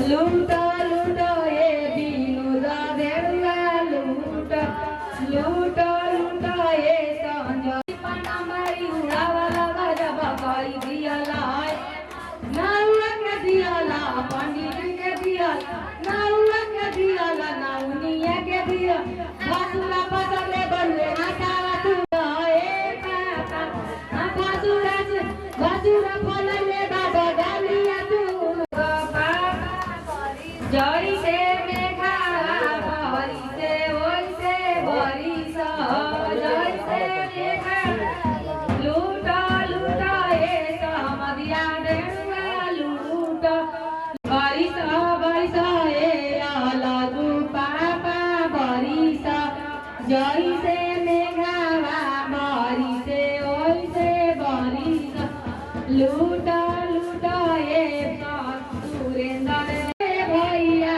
लूटा लूटा ये विनोदा भेड़ुआ लूटा लूटा लूटा ये सांझा पनामरी उड़ावाला गजब कई दिया लाए नाउआ के दिया ला पंडित के दिया नाउआ के दिया ला नाउनिया के दिया बासुरा पतले बनले ना कावा तू ए पापा बासुरा फलले बाबा डालिया तू जरी से मेघा भरी से ओई से भरी सा जरी से मेघा लूटा लूटा ये समदिया देवा लूटा भरी सा ये आला तू पापा भरी सा जरी से मेघा भरी से ओई से भरी सा लूटा लूटा ये सुरेंद्र भैया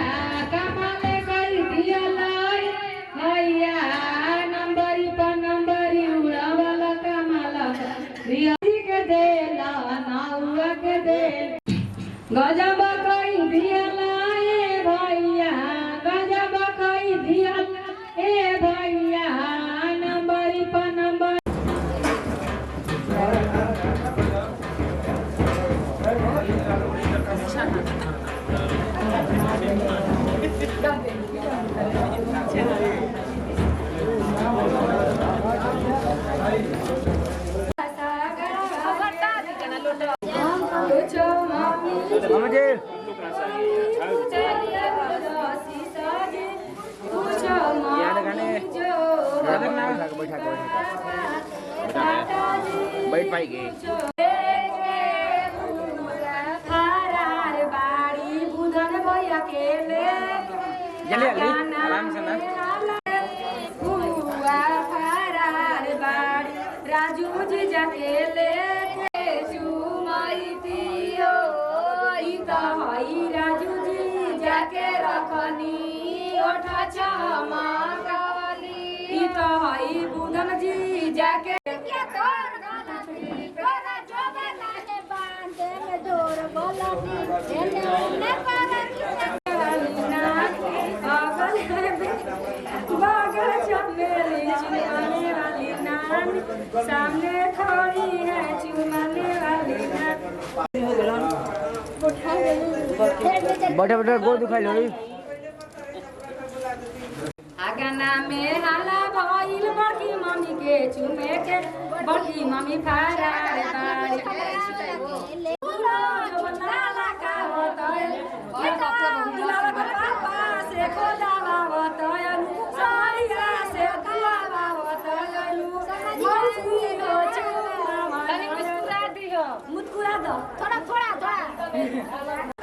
कमाले कर दिया लाई भैया नंबरी पर नंबरी उड़ावाला कमाला रिया के देला नाउआ के दे गजब कई दिया लाई भैया गजब कई दिया ए भैया नंबरी पर नंबर बैठ पाएगी आराम से ना राजू जी जाके लेके चुमाई दियो राजू जी जाके रखनी ओठा चमकाली बुधन जी जाके सामने खड़ी है चुमाने वाली बड़े बड़े गोड़ दिखाई लो आगना में हाला भइल बड़की मम्मी के चुमे के बड़की मम्मी फरार मुस्कुरा दो थोड़ा थोड़ा थोड़ा